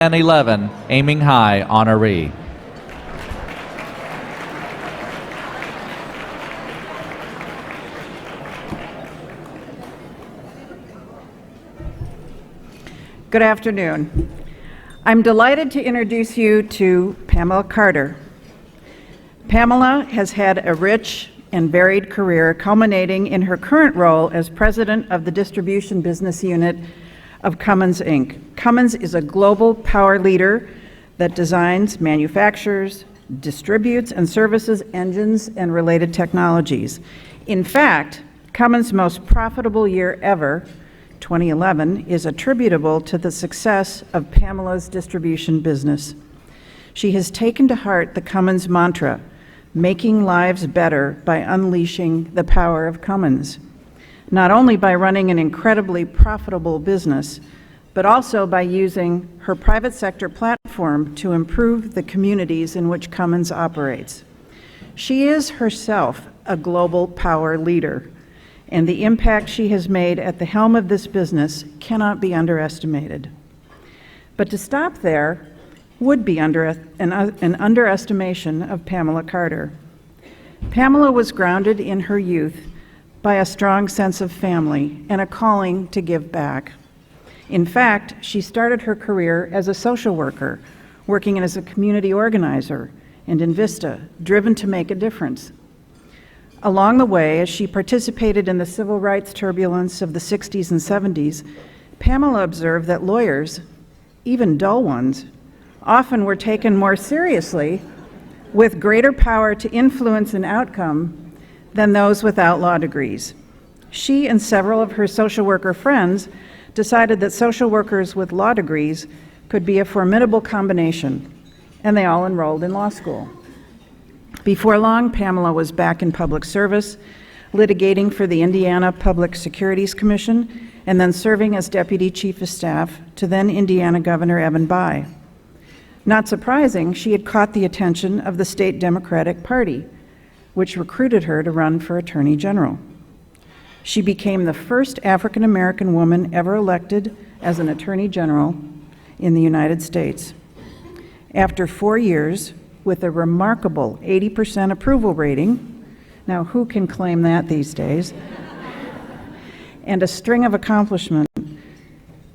2011 Aiming High honoree. Good afternoon. I'm delighted to introduce you to Pamela Carter. Pamela has had a rich and varied career culminating in her current role as president of the distribution business unit of Cummins, Inc. Cummins is a global power leader that designs, manufactures, distributes, and services engines and related technologies. In fact, Cummins' most profitable year ever, 2011, is attributable to the success of Pamela's distribution business. She has taken to heart the Cummins mantra, making lives better by unleashing the power of Cummins, not only by running an incredibly profitable business, but also by using her private sector platform to improve the communities in which Cummins operates. She is herself a global power leader, and the impact she has made at the helm of this business cannot be underestimated. But to stop there would be an underestimation of Pamela Carter. Pamela was grounded in her youth by a strong sense of family and a calling to give back. In fact, she started her career as a social worker, working as a community organizer and in Vista, driven to make a difference. Along the way, as she participated in the civil rights turbulence of the 60s and 70s, Pamela observed that lawyers, even dull ones, often were taken more seriously with greater power to influence an outcome than those without law degrees. She and several of her social worker friends decided that social workers with law degrees could be a formidable combination, and they all enrolled in law school. Before long, Pamela was back in public service, litigating for the Indiana Public Securities Commission, and then serving as Deputy Chief of Staff to then Indiana Governor Evan Bayh. Not surprising, she had caught the attention of the state Democratic Party, which recruited her to run for Attorney General. She became the first African American woman ever elected as an Attorney General in the United States. After 4 years, with a remarkable 80% approval rating, now who can claim that these days, and a string of accomplishments,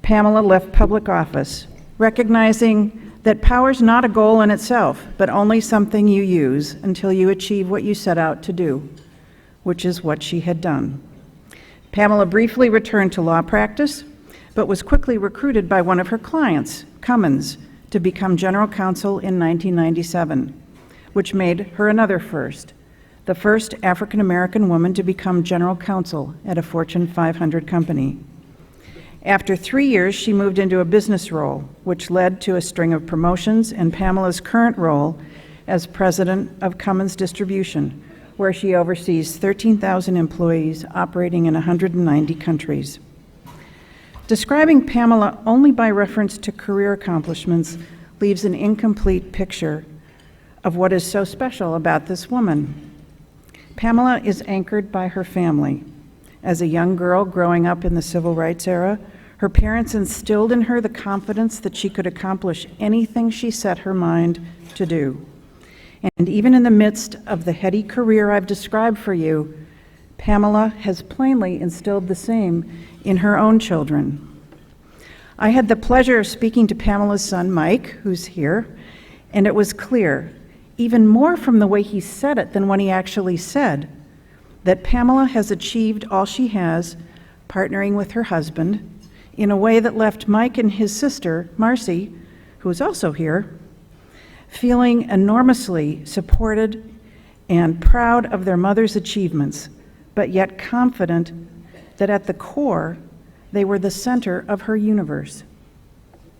Pamela left public office, recognizing that power's not a goal in itself, but only something you use until you achieve what you set out to do, which is what she had done. Pamela briefly returned to law practice, but was quickly recruited by one of her clients, Cummins, to become general counsel in 1997, which made her another first, the first African American woman to become general counsel at a Fortune 500 company. After 3 years, she moved into a business role, which led to a string of promotions and Pamela's current role as president of Cummins Distribution, where she oversees 13,000 employees operating in 190 countries. Describing Pamela only by reference to career accomplishments leaves an incomplete picture of what is so special about this woman. Pamela is anchored by her family. As a young girl growing up in the civil rights era, her parents instilled in her the confidence that she could accomplish anything she set her mind to do. And even in the midst of the heady career I've described for you, Pamela has plainly instilled the same in her own children. I had the pleasure of speaking to Pamela's son, Mike, who's here, and it was clear, even more from the way he said it than what he actually said, that Pamela has achieved all she has, partnering with her husband, in a way that left Mike and his sister, Marcy, who is also here, feeling enormously supported and proud of their mother's achievements, but yet confident that at the core, they were the center of her universe.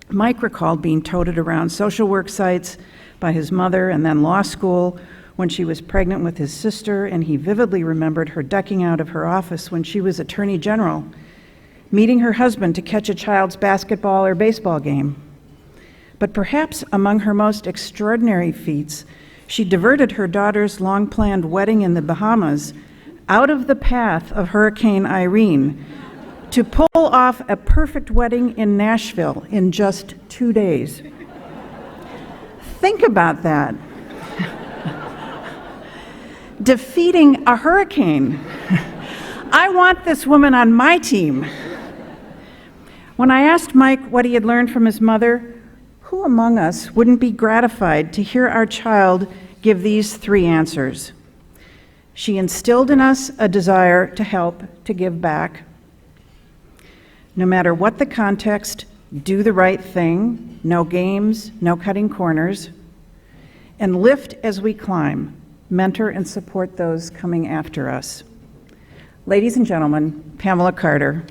Mike recalled being toted around social work sites by his mother and then law school when she was pregnant with his sister, and he vividly remembered her ducking out of her office when she was Attorney General, meeting her husband to catch a child's basketball or baseball game. But perhaps among her most extraordinary feats, she diverted her daughter's long-planned wedding in the Bahamas out of the path of Hurricane Irene to pull off a perfect wedding in Nashville in just 2 days. Think about that. Defeating a hurricane. I want this woman on my team. When I asked Mike what he had learned from his mother, who among us wouldn't be gratified to hear our child give these 3 answers? She instilled in us a desire to help, to give back. No matter what the context, do the right thing, no games, no cutting corners, and lift as we climb, mentor and support those coming after us. Ladies and gentlemen, Pamela Carter.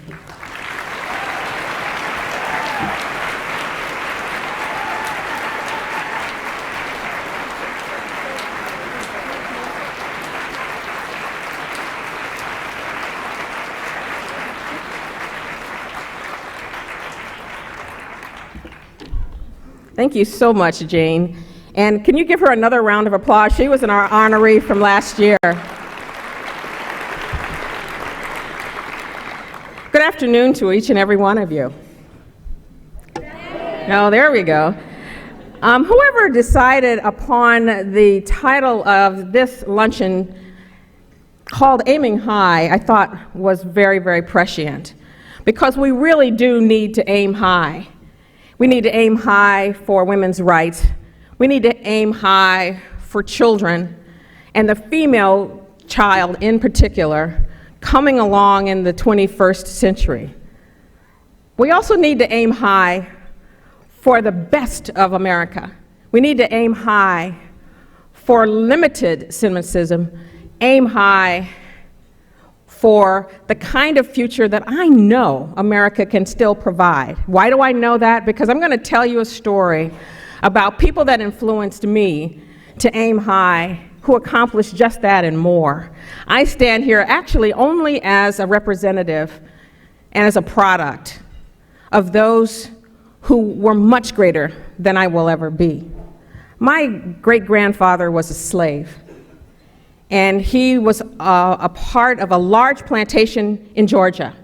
Thank you so much, Jane. And can you give her another round of applause? She was an honoree from last year. Good afternoon to each and every one of you. Oh, there we go. Whoever decided upon the title of this luncheon called Aiming High, I thought was very, very prescient, because we really do need to aim high. We need to aim high for women's rights. We need to aim high for children, and the female child in particular, coming along in the 21st century. We also need to aim high for the best of America. We need to aim high for limited cynicism, aim high for the kind of future that I know America can still provide. Why do I know that? Because I'm going to tell you a story about people that influenced me to aim high, who accomplished just that and more. I stand here actually only as a representative and as a product of those who were much greater than I will ever be. My great-grandfather was a slave, and he was a part of a large plantation in Georgia.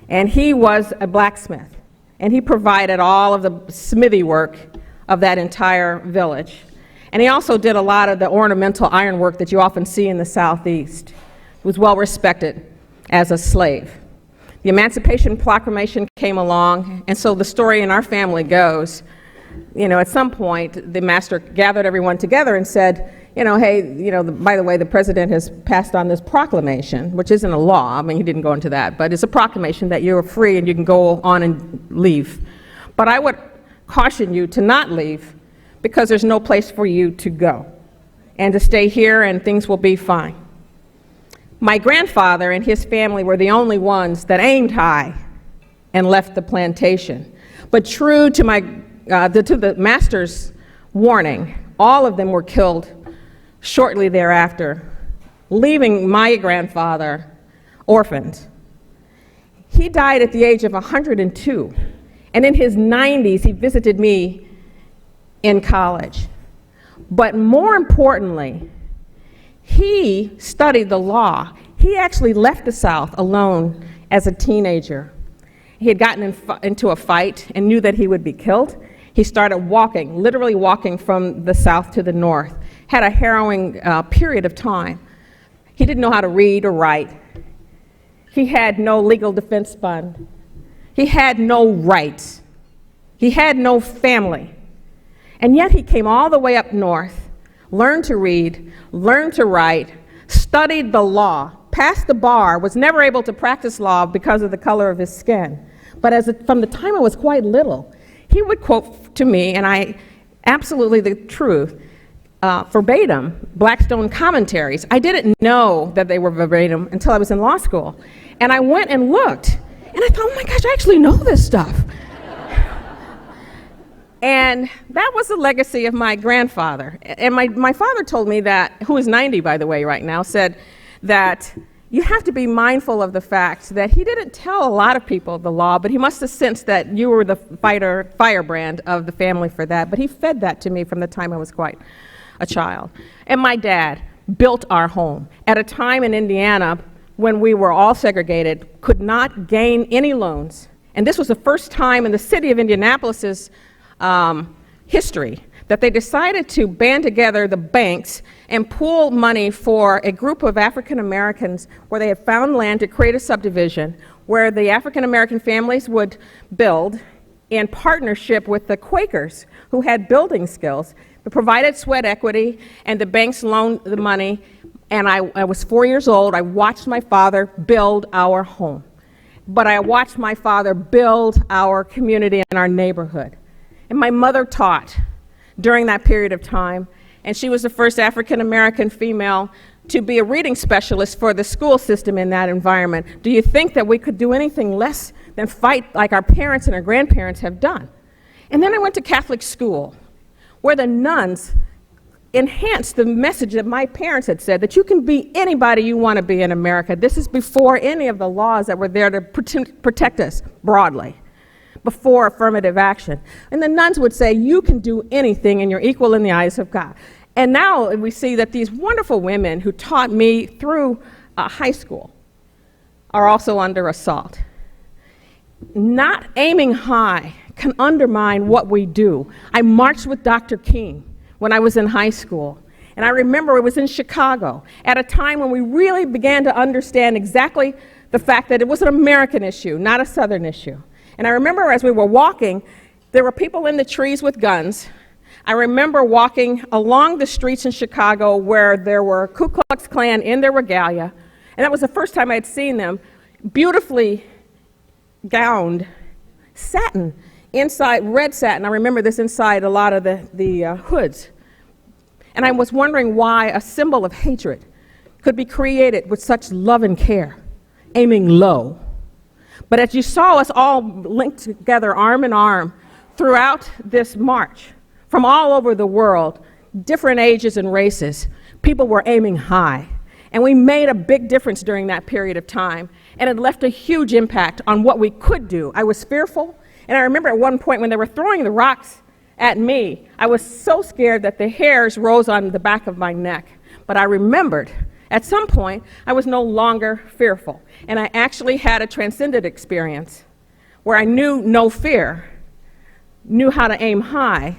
And he was a blacksmith, and he provided all of the smithy work of that entire village. And he also did a lot of the ornamental ironwork that you often see in the Southeast. He was well respected as a slave. The Emancipation Proclamation came along, and so the story in our family goes, at some point, the master gathered everyone together and said, hey, by the way, the president has passed on this proclamation, which isn't a law. I mean, he didn't go into that, but it's a proclamation that you're free and you can go on and leave. But I would caution you to not leave, because there's no place for you to go, and to stay here and things will be fine. My grandfather and his family were the only ones that aimed high and left the plantation. But true to the master's warning, all of them were killed shortly thereafter, leaving my grandfather orphaned. He died at the age of 102, and in his 90s he visited me in college. But more importantly, he studied the law. He actually left the South alone as a teenager. He had gotten into a fight and knew that he would be killed. He started walking, literally walking from the South to the North. Had a harrowing period of time. He didn't know how to read or write. He had no legal defense fund. He had no rights. He had no family. And yet he came all the way up north, learned to read, learned to write, studied the law, passed the bar, was never able to practice law because of the color of his skin. But from the time I was quite little, he would quote to me, and I absolutely the truth, verbatim, Blackstone commentaries. I didn't know that they were verbatim until I was in law school. And I went and looked, and I thought, oh my gosh, I actually know this stuff. And that was the legacy of my grandfather. And my father told me that, who is 90 by the way right now, said that you have to be mindful of the fact that he didn't tell a lot of people the law, but he must have sensed that you were the firebrand of the family for that. But he fed that to me from the time I was quite a child. And my dad built our home at a time in Indiana when we were all segregated, could not gain any loans. And this was the first time in the city of Indianapolis's history that they decided to band together the banks and pool money for a group of African Americans where they had found land to create a subdivision where the African American families would build in partnership with the Quakers who had building skills. They provided sweat equity and the banks loaned the money, and I was 4 years old. I watched my father build our home. But I watched my father build our community and our neighborhood. And my mother taught during that period of time, and she was the first African American female to be a reading specialist for the school system in that environment. Do you think that we could do anything less than fight like our parents and our grandparents have done? And then I went to Catholic school, where the nuns enhanced the message that my parents had said, that you can be anybody you want to be in America. This is before any of the laws that were there to protect us broadly, before affirmative action. And the nuns would say, you can do anything and you're equal in the eyes of God. And now we see that these wonderful women who taught me through high school are also under assault. Not aiming high can undermine what we do. I marched with Dr. King when I was in high school. And I remember it was in Chicago at a time when we really began to understand exactly the fact that it was an American issue, not a Southern issue. And I remember as we were walking, there were people in the trees with guns. I remember walking along the streets in Chicago where there were Ku Klux Klan in their regalia, and that was the first time I had seen them, beautifully gowned, satin, inside, red satin. I remember this inside a lot of the hoods. And I was wondering why a symbol of hatred could be created with such love and care, aiming low. But as you saw us all linked together arm in arm throughout this march, from all over the world, different ages and races, people were aiming high. And we made a big difference during that period of time, and it left a huge impact on what we could do. I was fearful, and I remember at one point when they were throwing the rocks at me, I was so scared that the hairs rose on the back of my neck. But I remembered at some point I was no longer fearful, and I actually had a transcendent experience where I knew no fear, knew how to aim high,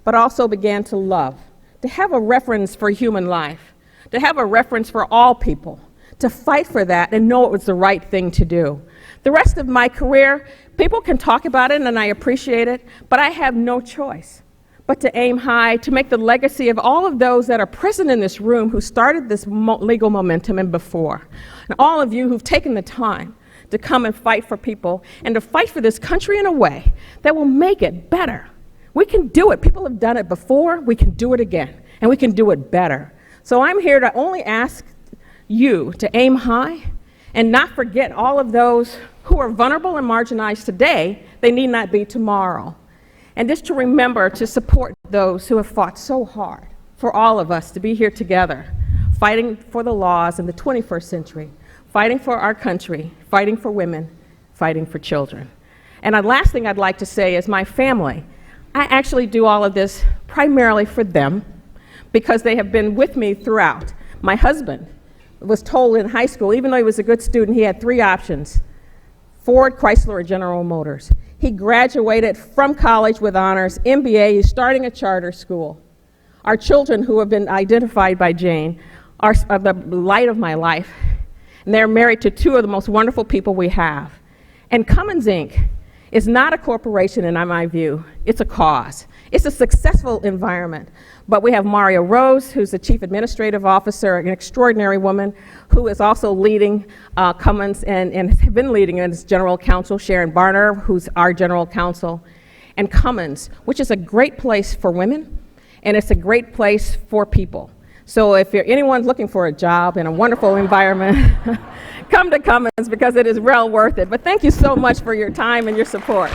but also began to love, to have a reference for human life, to have a reference for all people, to fight for that and know it was the right thing to do. The rest of my career, people can talk about it and I appreciate it, but I have no choice but to aim high, to make the legacy of all of those that are present in this room who started this legal momentum and before, and all of you who've taken the time to come and fight for people and to fight for this country in a way that will make it better. We can do it. People have done it before. We can do it again, and we can do it better. So I'm here to only ask you to aim high and not forget all of those who are vulnerable and marginalized today. They need not be tomorrow. And just to remember to support those who have fought so hard for all of us to be here together, fighting for the laws in the 21st century, fighting for our country, fighting for women, fighting for children. And the last thing I'd like to say is my family. I actually do all of this primarily for them because they have been with me throughout. My husband was told in high school, even though he was a good student, he had 3 options: Ford, Chrysler, or General Motors. He graduated from college with honors, MBA, he's starting a charter school. Our children, who have been identified by Jane, are the light of my life, and they're married to 2 of the most wonderful people we have. And Cummins, Inc. is not a corporation in my view, it's a cause. It's a successful environment. But we have Maria Rose, who's the Chief Administrative Officer, an extraordinary woman who is also leading Cummins and has been leading as General Counsel, Sharon Barner, who's our General Counsel, and Cummins, which is a great place for women, and it's a great place for people. So if anyone's looking for a job in a wonderful environment, come to Cummins because it is well worth it. But thank you so much for your time and your support.